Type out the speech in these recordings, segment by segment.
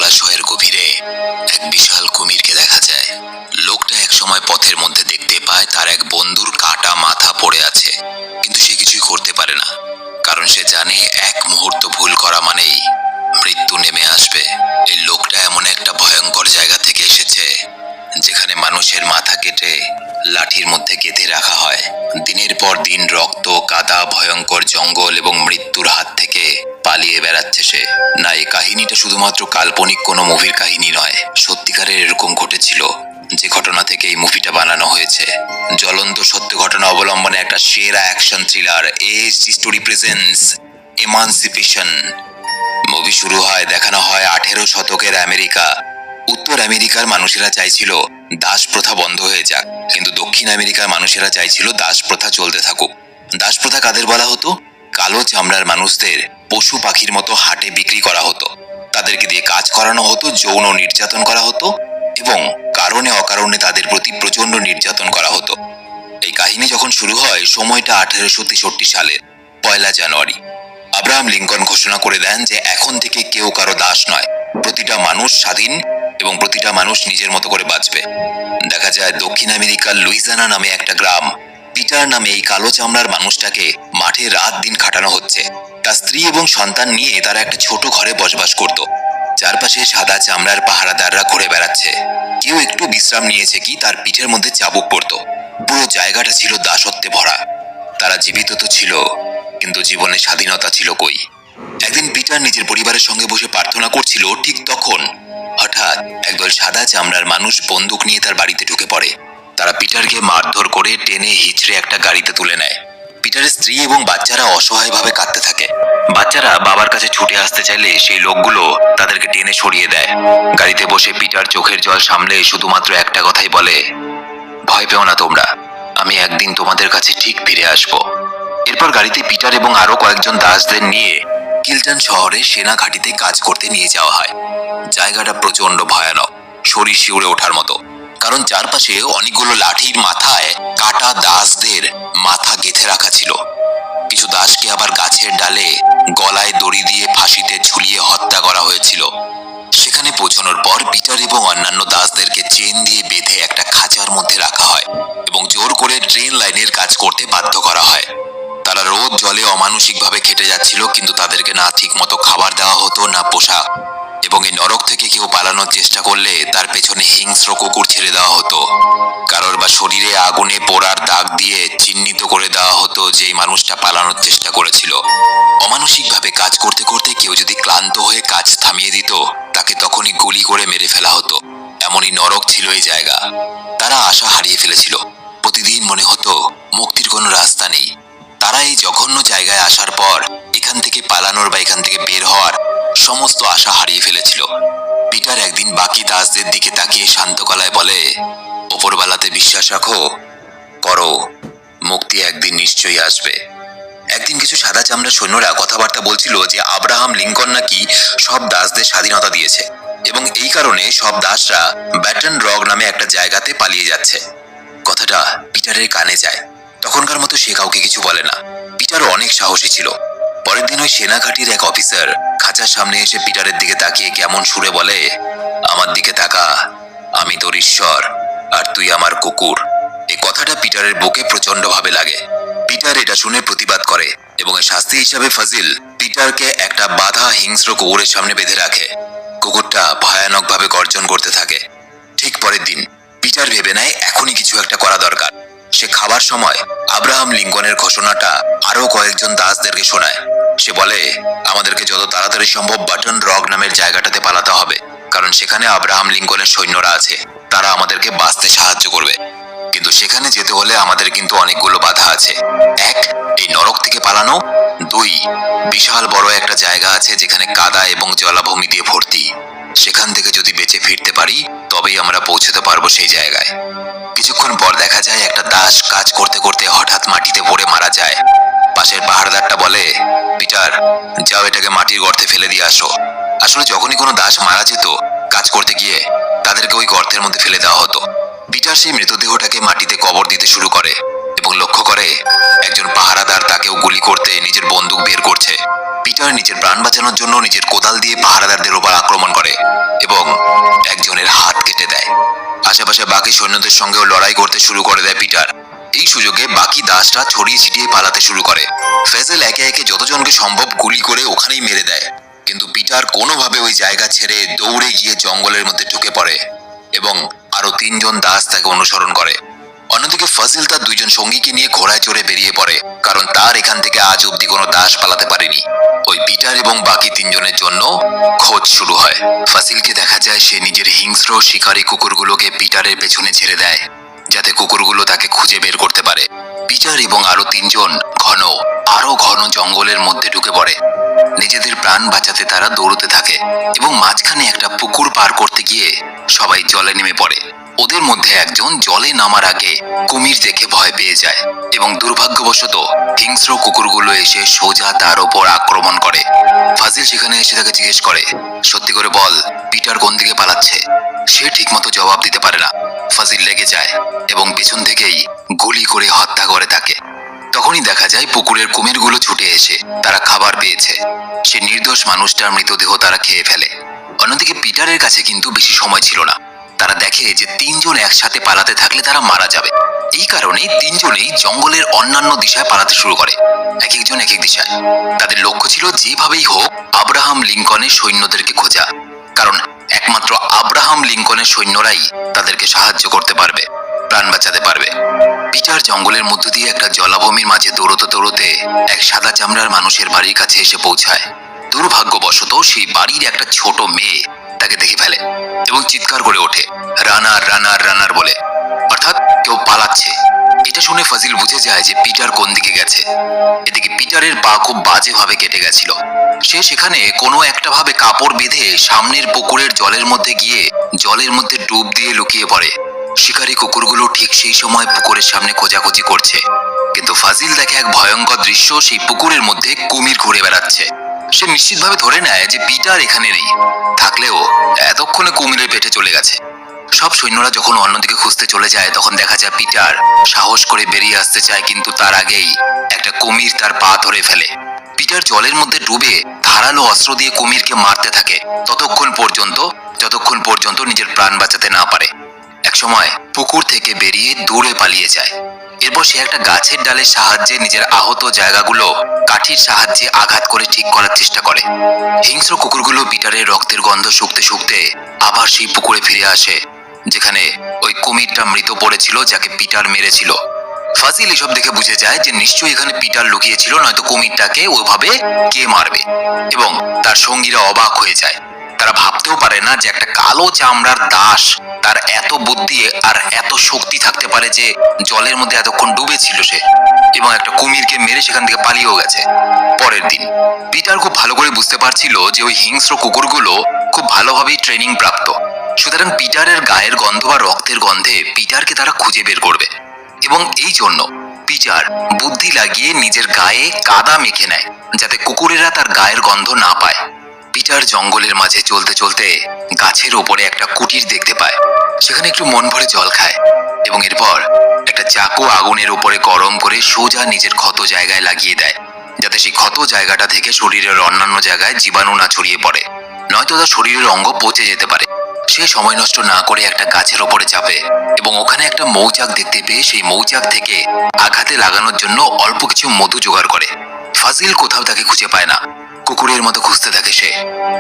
জলাশয়ের গভীরে এক বিশাল কুমিরকে দেখা যায়। লোকটা এক সময় পথের মধ্যে দেখতে পায় তার এক বন্ধুর কাটা মাথা পড়ে আছে, কিন্তু সে কিছুই করতে পারে না, কারণ সে জানে এক মুহূর্ত ভুল করা মানেই মৃত্যু নেমে আসবে। এই লোকটা এমন একটা ভয়ঙ্কর জায়গা থেকে এসেছে যেখানে মানুষের মাথা কেটে লাঠির মধ্যে গেঁথে রাখা হয়। দিনের পর দিন রক্ত, কাদা, ভয়ঙ্কর জঙ্গল এবং মৃত্যুর হাত থেকে পালিয়ে বেড়াচ্ছে সে। না, এই কাহিনীটা শুধুমাত্র কাল্পনিক কোনো মুভির কাহিনী নয়, সত্যিকারের এরকম ঘটেছিল, যে ঘটনা থেকে এই মুভিটা বানানো হয়েছে। জ্বলন্ত সত্য ঘটনা অবলম্বনে একটা সেরা action thriller ASG story presents এমানসিপেশন। Movie শুরু হয়, দেখানো হয় 18 শতকের আমেরিকা। উত্তর আমেরিকার মানুষেরা চাইছিল দাস প্রথা বন্ধ হয়ে যাক, কিন্তু দক্ষিণ আমেরিকার মানুষেরা চাইছিল দাস প্রথা চলতে থাকুক। দাস প্রথা কাদের বলা হতো? কালো চামড়ার মানুষদের পশু পাখির মতো হাটে বিক্রি করা হতো, তাদেরকে দিয়ে কাজ করানো হতো, যৌন নির্যাতন করা হতো এবং কারণে অকারণে তাদের প্রতি প্রচন্ড নির্যাতন করা হতো। এই কাহিনী যখন শুরু হয়, সময়টা 1863 সালের 1 জানুয়ারি। আব্রাহাম লিঙ্কন ঘোষণা করে দেন যে এখন থেকে কেউ কারো দাস নয়, প্রতিটা মানুষ স্বাধীন এবং প্রতিটা মানুষ নিজের মতো করে বাঁচবে। দেখা যায় দক্ষিণ আমেরিকার লুইজিয়ানা নামে একটা গ্রাম, পিটার নামে এই কালো চামড়ার মানুষটাকে মাঠে রাত দিন খাটানো হচ্ছে। তার স্ত্রী এবং সন্তান নিয়ে তারা একটা ছোট ঘরে বসবাস করত। চারপাশে সাদা চামড়ার পাহারাদাররা ঘুরে বেড়াচ্ছে, কেউ একটু বিশ্রাম নিয়েছে কি তার পিঠের মধ্যে চাবুক পড়তো। পুরো জায়গাটা ছিল দাসত্বে ভরা। তারা জীবিত তো ছিল, কিন্তু জীবনে স্বাধীনতা ছিল কই? একদিন পিটার নিজের পরিবারের সঙ্গে বসে প্রার্থনা করছিল, ঠিক তখন হঠাৎ একদল সাদা চামড়ার মানুষ বন্দুক নিয়ে তার বাড়িতে ঢুকে পড়ে। তারা পিটারকে মারধর করে টেনে হিচড়ে একটা গাড়িতে তুলে নেয়। পিটারের স্ত্রী এবং বাচ্চারা অসহায়ভাবে কাঁদতে থাকে। বাচ্চারা বাবার কাছে ছুটে আসতে চাইলে সেই লোকগুলো তাদেরকে টেনে সরিয়ে দেয়। গাড়িতে বসে পিটার চোখের জল সামলে শুধুমাত্র একটা কথাই বলে, ভয় পেও না তোমরা, আমি একদিন তোমাদের কাছে ঠিক ফিরে আসব। এরপর গাড়িতে পিটার এবং আরো কয়েকজন দাসদের নিয়ে কিলটন শহরে সেনা ঘাঁটিতে কাজ করতে নিয়ে যাওয়া হয়। জায়গাটা প্রচন্ড ভয়ানক, শরীর শিউরে ওঠার মতো, কারণ চারপাশে অনেকগুলো লাঠির মাথায় কাটা দাসদের মাথা গেঁথে রাখা ছিল। কিছু দাসকে আবার গাছের ডালে গলায় দড়ি দিয়ে ফাঁসিতে ঝুলিয়ে হত্যা করা হয়েছিল। সেখানে পৌঁছানোর পর পিটার এবং অন্যান্য দাসদেরকে চেন দিয়ে বেঁধে একটা খাঁচার মধ্যে রাখা হয় এবং জোর করে ট্রেন লাইনের কাজ করতে বাধ্য করা হয়। তারা রোদ জলে অমানসিকভাবে খেটে যাচ্ছিল, কিন্তু তাদেরকে না ঠিক মতো খাবার দেওয়া হতো, না পোশাক। এবং এই নরক থেকে কেউ পালানোর চেষ্টা করলে তার পেছনে হিংস্র কুকুর ছেড়ে দেওয়া হতো। কারোর বা শরীরে আগুনে পোড়ার দাগ দিয়ে চিহ্নিত করে দেওয়া হতো যে এই মানুষটা পালানোর চেষ্টা করেছিল। অমানসিকভাবে কাজ করতে করতে কেউ যদি ক্লান্ত হয়ে কাজ থামিয়ে দিত, তাকে তখনই গুলি করে মেরে ফেলা হতো। এমনই নরক ছিল এই জায়গা। তারা আশা হারিয়ে ফেলেছিল। প্রতিদিন মনে হতো মুক্তির কোনো রাস্তা নেই। তারা এই জঘন্য জায়গায় আসার পর এখান থেকে পালানোর বা এখান থেকে বের হওয়ার সমস্ত আশা হারিয়ে ফেলেছিল। পিটার একদিন বাকি দাসদের দিকে তাকিয়ে শান্ত গলায় বলে, ওপরওয়ালাতে বিশ্বাস রাখো, করো, মুক্তি একদিন নিশ্চয়ই আসবে। একদিন কিছু সাদা চামড়া সৈন্যরা কথাবার্তা বলছিল যে আব্রাহাম লিঙ্কন নাকি সব দাসদের স্বাধীনতা দিয়েছে এবং এই কারণে সব দাসরা ব্যাটন রক নামে একটা জায়গাতে পালিয়ে যাচ্ছে। কথাটা পিটারের কানে যায়। তখনকার মতো সে কাউকে কিছু বলে না। পিটার অনেক সাহসী ছিল। পরের দিন ওই সেনাঘাটির এক অফিসার খাঁচার সামনে এসে পিটারের দিকে তাকিয়ে কেমন সুরে বলে, আমার দিকে তাকা, আমি তোর ঈশ্বর আর তুই আমার কুকুর। এই কথাটা পিটারের বুকে প্রচন্ড ভাবে লাগে। পিটার এটা শুনে প্রতিবাদ করে এবং এর শাস্তি হিসাবে ফাজিল পিটারকে একটা বাঁধা হিংস্র কুকুরের সামনে বেঁধে রাখে। কুকুরটা ভয়ানকভাবে গর্জন করতে থাকে। ঠিক পরের দিন পিটার ভেবে নেয় এখনই কিছু একটা করা দরকার। সে খাবার সময় আব্রাহাম লিঙ্কনের ঘোষণাটা আরো কয়েকজন দাসদেরকে শোনায়। সে বলে, আমাদেরকে যত তাড়াতাড়ি সম্ভব বাটন রক নামের জায়গাটাতে পালাতে হবে, কারণ সেখানে আব্রাহাম লিঙ্কনের সৈন্যরা আছে, তারা আমাদেরকে বাঁচতে সাহায্য করবে। কিন্তু সেখানে যেতে হলে আমাদের কিন্তু অনেকগুলো বাধা আছে। এক, এই নরক থেকে পালানো। দুই, বিশাল বড় একটা জায়গা আছে যেখানে কাদা এবং জলাভূমি দিয়ে ভর্তি। সেখান থেকে যদি বেঁচে ফিরতে পারি তবেই আমরা পৌঁছতে পারবো সেই জায়গায়। কিছুক্ষণ পর দেখা যায় একটা দাস কাজ করতে করতে হঠাৎ মাটিতে পড়ে মারা যায়। পাশের পাহাড়দারটা বলে, পিটার, যাও এটাকে মাটির গর্তে ফেলে দিয়ে আসো। আসলে যখনই কোনো দাস মারা যেত কাজ করতে গিয়ে, তাদেরকে ওই গর্তের মধ্যে ফেলে দেওয়া হতো। পিটার সেই মৃতদেহটাকে মাটিতে কবর দিতে শুরু করে এবং লক্ষ্য করে একজন পাহারাদার তাকেও গুলি করতে নিজের বন্দুক বের করছে। পিটার নিজের প্রাণ বাঁচানোর জন্য নিজের কোদাল দিয়ে পাহারাদারদের উপর আক্রমণ করে আশেপাশে বাকি সৈন্যদের সঙ্গেও লড়াই করতে শুরু করে দেয় পিটার। এই সুযোগে বাকি দাসরা ছড়িয়ে ছিটিয়ে পালাতে শুরু করে। ফেজেল একে একে যতজনকে সম্ভব গুলি করে ওখানেই মেরে দেয়, কিন্তু পিটার কোনোভাবে ওই জায়গা ছেড়ে দৌড়ে গিয়ে জঙ্গলের মধ্যে ঢুকে পড়ে এবং আরো 3 জন দাস তাকে অনুসরণ করে। অন্যদিকে ফাজিল তার 2 জন সঙ্গীকে নিয়ে ঘোড়ায় চড়ে বেরিয়ে পড়ে, কারণ তার এখান থেকে আজ অব্দি কোনো দাস পালাতে পারেনি। ওই পিটার এবং বাকি 3 জনের জন্য খোঁজ শুরু হয়। ফাজিলকে দেখা যায় সে নিজের হিংস্র শিকারী কুকুরগুলোকে পিটারের পেছনে ছেড়ে দেয়, যাতে কুকুরগুলো তাকে খুঁজে বের করতে পারে। পিটার এবং আরো 3 জন আরো ঘন জঙ্গলের মধ্যে ঢুকে পড়ে। নিজেদের প্রাণ বাঁচাতে তারা দৌড়তে থাকে এবং মাঝখানে একটা পুকুর পার করতে গিয়ে সবাই জলে নেমে পড়ে। ওদের মধ্যে একজন জলে নামার আগে কুমির দেখে ভয় পেয়ে যায় এবং দুর্ভাগ্যবশত হিংস্র কুকুরগুলো এসে সোজা তার ওপর আক্রমণ করে। ফাজিল সেখানে এসে তাকে জিজ্ঞেস করে, সত্যি করে বল, পিটার কোন দিকে পালাচ্ছে? সে ঠিকমতো জবাব দিতে পারে না। ফাজিল লেগে যায় এবং পেছন থেকেই গুলি করে হত্যা করে তাকে। তখনই দেখা যায় পুকুরের কুমিরগুলো ছুটে এসে তারা খাবার পেয়েছে। সে নির্দোষ মানুষটার মৃতদেহ তারা খেয়ে ফেলে। অন্যদিকে পিটারের কাছে কিন্তু বেশি সময় ছিল না। তারা দেখে যে 3 জন একসাথে পালাতে থাকলে তারা মারা যাবে। এই কারণে 3 জনেই জঙ্গলের অন্যান্য দিশায় পালাতে শুরু করে, এক একজন এক এক দিশায়। তাদের লক্ষ্য ছিল যেভাবেই হোক আব্রাহাম লিঙ্কনের সৈন্যদেরকে খোঁজা, কারণ একমাত্র আব্রাহাম লিঙ্কনের সৈন্যরাই তাদেরকে সাহায্য করতে পারবে, প্রাণ বাঁচাতে পারবে। পিটার জঙ্গলের মধ্য দিয়ে একটা জলাভূমির মাঝে দৌড়তে দৌড়তে এক সাদা চামড়ার মানুষের বাড়ির কাছে এসে পৌঁছায়। দুর্ভাগ্যবশত সেই বাড়ির একটা ছোট মেয়ে তাকে দেখে ফেলে এবং চিৎকার করে ওঠে, রানার রানার রানার বলে, অর্থাৎ কেউ পালাচ্ছে। এটা শুনে ফাজিল বুঝে যায় যে পিটার কোন দিকে গেছে। এদিকে পিটারের পা খুব বাজেভাবে কেটে গেছিল। সে সেখানে কোনো একটা ভাবে কাপড় বেঁধে সামনের পুকুরের জলের মধ্যে গিয়ে জলের মধ্যে ডুব দিয়ে লুকিয়ে পড়ে। শিকারী কুকুরগুলো ঠিক সেই সময় পুকুরের সামনে খোঁজাখুঁজি করছে, কিন্তু ফাজিল দেখে এক ভয়ঙ্কর দৃশ্য, সেই পুকুরের মধ্যে কুমির ঘুরে বেড়াচ্ছে। সে নিশ্চিতভাবে ধরে নেয় যে পিটার এখানে নেই, থাকলেও এতক্ষণে কুমিরের পেটে চলে গেছে। সব সৈন্যরা যখন অন্যদিকে খুঁজতে চলে যায়, তখন দেখা যায় পিটার সাহস করে বেরিয়ে আসতে চায়, কিন্তু তার আগেই একটা কুমির তার পা ধরে ফেলে। পিটার জলের মধ্যে ডুবে ধারালো অস্ত্র দিয়ে কুমিরকে মারতে থাকে যতক্ষণ পর্যন্ত নিজের প্রাণ বাঁচাতে না পারে। একসময় পুকুর থেকে বেরিয়ে দূরে পালিয়ে যায়। এরপর সে একটা গাছের ডালের সাহায্যে নিজের আহত জায়গাগুলো কাঠির সাহায্যে আঘাত করে ঠিক করার চেষ্টা করে। হিংস্র কুকুরগুলো পিটারের রক্তের গন্ধ শুকতে শুকতে আবার সেই পুকুরে ফিরে আসে, যেখানে ওই কুমিরটা মৃত পড়েছিল, যাকে পিটার মেরেছিল। ফাজিল এসব দেখে বুঝে যায় যে নিশ্চয়ই এখানে পিটার লুকিয়েছিল, নয়তো কুমিরটাকে ওইভাবে কে মারবে, এবং তার সঙ্গীরা অবাক হয়ে যায়। তারা ভাবতেও পারে না যে একটা কালো চামড়ার দাস তার এত বুদ্ধি আর এত শক্তি থাকতে পারে যে জলের মধ্যে এতক্ষণ ডুবে ছিল সে, এবং একটা কুমিরকে মেরে সেখান থেকে পালিয়েও গেছে। পরের দিন পিটার খুব ভালো করে বুঝতে পারছিল যে ওই হিংস্র কুকুরগুলো খুব ভালোভাবেই ট্রেনিং প্রাপ্ত, সুতরাং পিটারের গায়ের গন্ধ বা রক্তের গন্ধে পিটারকে তারা খুঁজে বের করবে। এবং এই জন্য পিটার বুদ্ধি লাগিয়ে নিজের গায়ে কাদা মেখে নেয়, যাতে কুকুরেরা তার গায়ের গন্ধ না পায়। পিটার জঙ্গলের মাঝে চলতে চলতে গাছের ওপরে একটা কুটির দেখতে পায়। সেখানে একটু মন ভরে জল খায় এবং এরপর একটা চাকু আগুনের উপরে গরম করে সোজা নিজের ক্ষত জায়গায় লাগিয়ে দেয়, যাতে সেই ক্ষত জায়গাটা থেকে শরীরের অন্যান্য জায়গায় জীবাণু না ছড়িয়ে পড়ে, নয়তো তার শরীরের অঙ্গ পচে যেতে পারে। সে সময় নষ্ট না করে একটা গাছের ওপরে চাপে এবং ওখানে একটা মৌচাক দেখতে পেয়ে সেই মৌচাক থেকে আঘাতে লাগানোর জন্য অল্প কিছু মধু জোগাড় করে। ফাজিল কোথাও তাকে খুঁজে পায় না। কুকুরের মতো খুঁজতে থাকে সে।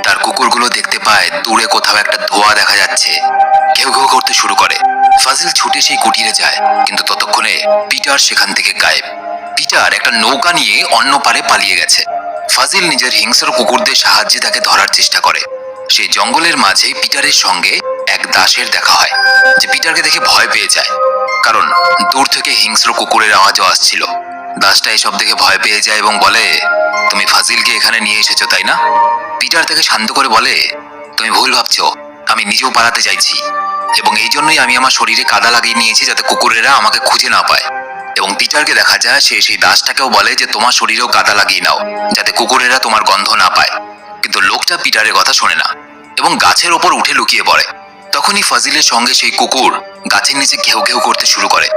তার কুকুরগুলো দেখতে পায় দূরে কোথাও একটা ধোঁয়া দেখা যাচ্ছে, ঘেউ ঘেউ করতে শুরু করে। ফাজিল ছুটে সেই কুটিরে যায়, কিন্তু ততক্ষণে পিটার সেখান থেকে গায়েব। পিটার একটা নৌকা নিয়ে অন্য পারে পালিয়ে গেছে। ফাজিল নিজের হিংস্র কুকুরদের সাহায্যে তাকে ধরার চেষ্টা করে। সেই জঙ্গলের মাঝে পিটারের সঙ্গে এক দাসের দেখা হয়, যে পিটারকে দেখে ভয় পেয়ে যায়, কারণ দূর থেকে হিংস্র কুকুরের আওয়াজও আসছিল। দাসটা এসব দেখে ভয় পেয়ে যায় এবং বলে, তুমি ফাজিলকে এখানে নিয়ে এসেছো তাই না? পিটার তাকে শান্ত করে বলে, তুমি ভুল ভাবছো, আমি নিজেও পালাতে চাইছি, এবং এই জন্যই আমি আমার শরীরে কাদা লাগিয়ে নিয়েছি, যাতে কুকুরেরা আমাকে খুঁজে না পায়। এবং পিটারকে দেখা যায় সে সেই দাসটাকেও বলে যে তোমার শরীরেও কাদা লাগিয়ে নাও, যাতে কুকুরেরা তোমার গন্ধ না পায়। কিন্তু লোকটা পিটারের কথা শোনে না এবং গাছের ওপর উঠে লুকিয়ে পড়ে। তখনই ফাজিলের সঙ্গে সেই কুকুর গাছের নিচে ঘেউ ঘেউ করতে শুরু করে।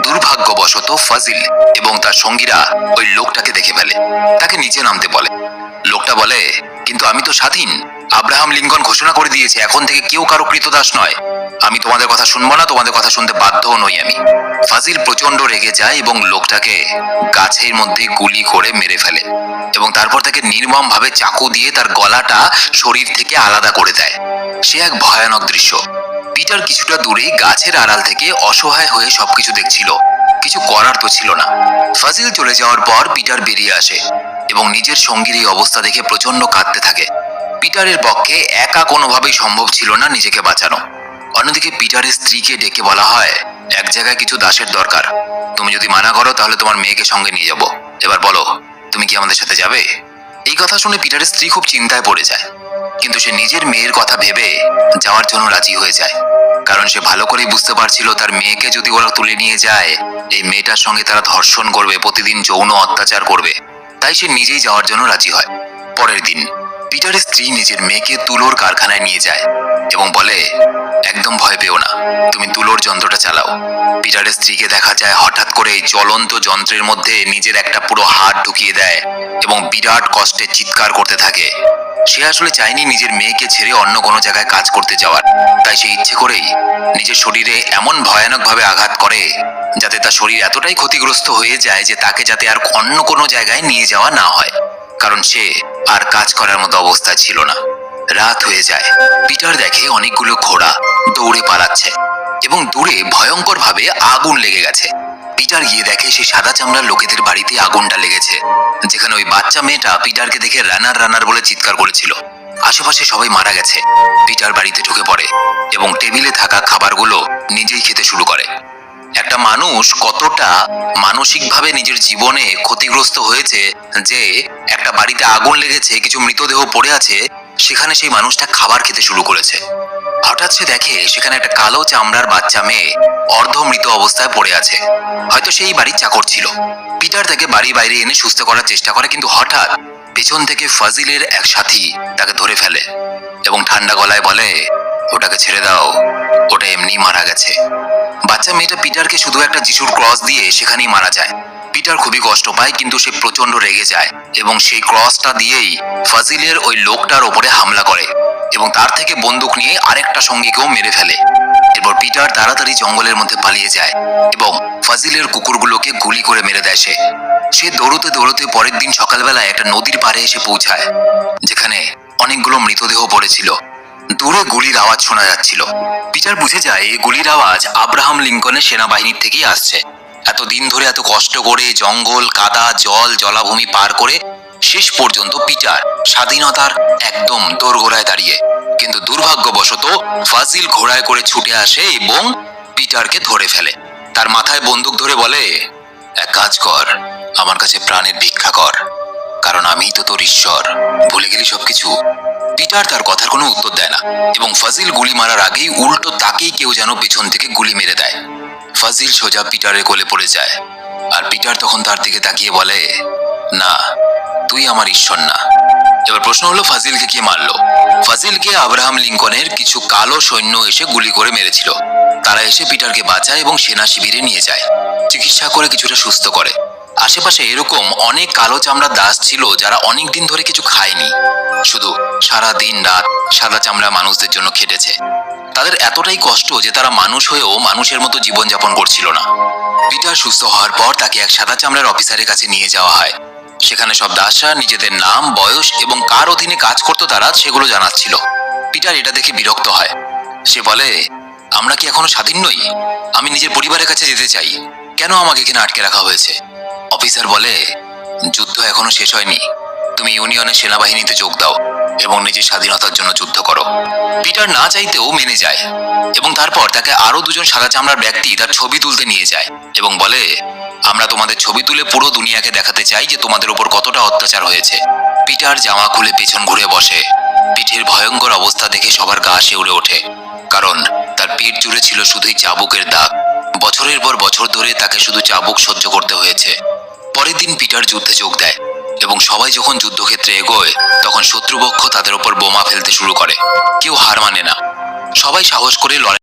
দুর্ভাগ্যবশত ফাজিল এবং তার সঙ্গীরা ওই লোকটাকে দেখে ফেলে, তাকে নিচে নামতে বলে। লোকটা বলে, কিন্তু আমি তো স্বাধীন, আব্রাহাম লিঙ্কন ঘোষণা করে দিয়েছে এখন থেকে কেউ কারো কৃতদাস নয়। আমি তোমাদের কথা শুনবো না, তোমাদের কথা শুনতে বাধ্যও নই আমি। ফাজিল প্রচন্ড রেগে যায় এবং লোকটাকে গাছের মধ্যে গুলি করে মেরে ফেলে এবং তারপর তাকে নির্মম ভাবে চাকু দিয়ে তার গলাটা শরীর থেকে আলাদা করে দেয়। সে এক ভয়ানক দৃশ্য। পিটার কিছুটা দূরে গাছের আড়াল থেকে অসহায় হয়ে সবকিছু দেখছিল। কিছু করার তো ছিল না। ফাজিল চলে যাওয়ার পর পিটার বেরিয়ে আসে এবং নিজের সঙ্গীর এই অবস্থা দেখে প্রচন্ড কাঁদতে থাকে। পিটারের পক্ষে একা কোনোভাবেই সম্ভব ছিল না নিজেকে বাঁচানো। অন্যদিকে পিটারের স্ত্রীকে ডেকে বলা হয়, এক জায়গায় কিছু দাসের দরকার, তুমি যদি মানা করো তাহলে তোমার মেয়েকে সঙ্গে নিয়ে যাব। এবার বলো, তুমি কি আমাদের সাথে যাবে? এই কথা শুনে পিটারের স্ত্রী খুব চিন্তায় পড়ে যায়, কিন্তু সে নিজের মেয়ের কথা ভেবে যাওয়ার জন্য রাজি হয়ে যায়। কারণ সে ভালো করেই বুঝতে পারছিল তার মেয়েকে যদি ওরা তুলে নিয়ে যায়, এই মেয়েটার সঙ্গে তারা ধর্ষণ করবে, প্রতিদিন যৌন অত্যাচার করবে। তাই সে নিজেই যাওয়ার জন্য রাজি হয়। পরের দিন পিটারের স্ত্রী নিজের মেয়েকে তুলোর কারখানায় নিয়ে যায় এবং বলে, একদম ভয় পেও না, তুমি তুলোর যন্ত্রটা চালাও। পিটারের স্ত্রীকে দেখা যায় হঠাৎ করে জ্বলন্ত যন্ত্রের মধ্যে নিজের একটা পুরো হাত ঢুকিয়ে দেয় এবং বিরাট কষ্টে চিৎকার করতে থাকে। সে আসলে চায়নি নিজের মেয়েকে ছেড়ে অন্য কোনো জায়গায় কাজ করতে যাওয়ার, তাই সে ইচ্ছে করেই নিজের শরীরে এমন ভয়ানকভাবে আঘাত করে যাতে তার শরীর এতটাই ক্ষতিগ্রস্ত হয়ে যায় যে তাকে যাতে আর অন্য কোনো জায়গায় নিয়ে যাওয়া না হয়, কারণ সে আর কাজ করার মতো অবস্থায় ছিল না। রাত হয়ে যায়। পিটার দেখে অনেকগুলো ঘোড়া দৌড়ে পালাচ্ছে এবং দূরে ভয়ঙ্কর ভাবে আগুন লেগে গেছে। পিটার গিয়ে দেখে সেই সাদা চামড়ার লোকেদের বাড়িতে আগুনটা লেগেছে, যেখানে ওই বাচ্চা মেয়েটা পিটারকে দেখে রানার রানার বলে চিৎকার করেছিল। আশেপাশে সবাই মারা গেছে। পিটার বাড়িতে ঢুকে পড়ে এবং টেবিলে থাকা খাবারগুলো নিজেই খেতে শুরু করে। একটা মানুষ কতটা মানসিকভাবে নিজের জীবনে ক্ষতিগ্রস্ত হয়েছে যে একটা বাড়িতে আগুন লেগেছে, কিছু মৃতদেহ পড়ে আছে, সেখানে সেই মানুষটা খাবার খেতে শুরু করেছে। হঠাৎ সে দেখে সেখানে একটা কালো চামড়ার বাচ্চা মেয়ে অর্ধমৃত অবস্থায় পড়ে আছে। হয়তো সেই বাড়ির চাকর ছিল। পিটার তাকে বাড়ির বাইরে এনে সুস্থ করার চেষ্টা করে, কিন্তু হঠাৎ পেছন থেকে ফাজিলের এক সাথী তাকে ধরে ফেলে এবং ঠান্ডা গলায় বলে, ওটাকে ছেড়ে দাও, ওটা এমনি মারা গেছে। বাচ্চা মেয়েটা পিটারকে শুধু একটা যিশুর ক্রস দিয়ে সেখানেই মারা যায়। পিটার খুবই কষ্ট পায়, কিন্তু সে প্রচন্ড রেগে যায় এবং সেই ক্রসটা দিয়েই ফাজিলের ওই লোকটার ওপরে হামলা করে এবং তার থেকে বন্দুক নিয়ে আরেকটা সঙ্গীকেও মেরে ফেলে। এরপর পিটার তাড়াতাড়ি জঙ্গলের মধ্যে পালিয়ে যায় এবং ফাজিলের কুকুরগুলোকে গুলি করে মেরে দেয়। সে দৌড়তে দৌড়তে পরের দিন সকালবেলায় একটা নদীর পাড়ে এসে পৌঁছায়, যেখানে অনেকগুলো মৃতদেহ পড়েছিল। দূরে গুলির আওয়াজ শোনা যাচ্ছিল। পিটার বুঝে যায় এই গুলির আওয়াজ আব্রাহাম লিঙ্কনের সেনাবাহিনীর থেকেই আসছে। এতদিন ধরে এত কষ্ট করে জঙ্গল, কাদা, জল, জলাভূমি পার করে শেষ পর্যন্ত পিটার স্বাধীনতার একদম দোরগোড়ায় দাঁড়িয়ে। কিন্তু দুর্ভাগ্যবশত ফাজিল ঘোড়ায় করে ছুটে আসে এবং পিটারকে ধরে ফেলে। তার মাথায় বন্দুক ধরে বলে, এক কাজ কর, আমার কাছে প্রাণের ভিক্ষা কর, কারণ আমিই তো তোর ঈশ্বর, ভুলে গেলি সবকিছু। পিটার তার কথার কোনো উত্তর দেয় না এবং ফাজিল গুলি মারার আগেই উল্টো তাকেই কেউ যেন পেছন থেকে গুলি মেরে দেয়। ফাজিল সোজা পিটারের কোলে পড়ে যায় আর পিটার তখন তার দিকে তাকিয়ে বলে, না, তুই আমার ঈশ্বর না। এবার প্রশ্ন হলো, ফাজিলকে কে মারলো? ফাজিলকে আব্রাহাম লিঙ্কনের কিছু কালো সৈন্য এসে গুলি করে মেরেছিল। তারা এসে পিটারকে বাঁচায় এবং সেনা শিবিরে নিয়ে যায়, চিকিৎসা করে কিছুটা সুস্থ করে। আশেপাশে এরকম অনেক কালো চামড়ার দাস ছিল যারা অনেক দিন ধরে কিছু খায়নি, শুধু সারা দিন রাত সাদা চামড়া মানুষদের জন্য খেটেছে। তাদের এতটাই কষ্ট যে তারা মানুষ হয়েও মানুষের মতো জীবনযাপন করছিল না। পিটার সুস্থ হওয়ার পর তাকে এক সাদা চামড়ার অফিসারের কাছে নিয়ে যাওয়া হয়। সেখানে সব দাসরা নিজেদের নাম, বয়স এবং কার অধীনে কাজ করতো তারা সেগুলো জানাচ্ছিল। পিটার এটা দেখে বিরক্ত হয়। সে বলে, আমরা কি এখনো স্বাধীন নই? আমি নিজের পরিবারের কাছে যেতে চাই, কেন আমাকে এখানে আটকে রাখা হয়েছে? অফিসার বলে, যুদ্ধ এখনো শেষ হয়নি, তুমি ইউনিয়নের সেনাবাহিনীতে যোগ দাও এবং নিজের স্বাধীনতার জন্য যুদ্ধ করো। পিটার না চাইতেও মেনে যায় এবং তারপর তাকে আরো দুজন সাদা চামড়ার ব্যক্তি তার ছবি তুলতে নিয়ে যায় এবং বলে, আমরা তোমাদের ছবি তুলে পুরো দুনিয়াকে দেখাতে চাই যে তোমাদের উপর কতটা অত্যাচার হয়েছে। পিটার জামা খুলে পেছন ঘুরে বসে। পিঠের ভয়ঙ্কর অবস্থা দেখে সবার গা শিউরে ওঠে, কারণ তার পিঠ জুড়ে ছিল শুধুই চাবুকের দাগ। বছরের পর বছর ধরে তাকে শুধু চাবুক সহ্য করতে হয়েছে। পরের দিন পিটার যুদ্ধে যোগ দেয় এবং সবাই যখন যুদ্ধক্ষেত্রে এগোয় তখন শত্রুপক্ষ তাদের উপর বোমা ফেলতে শুরু করে। কেউ হার মানে না, সবাই সাহস করে লড়াই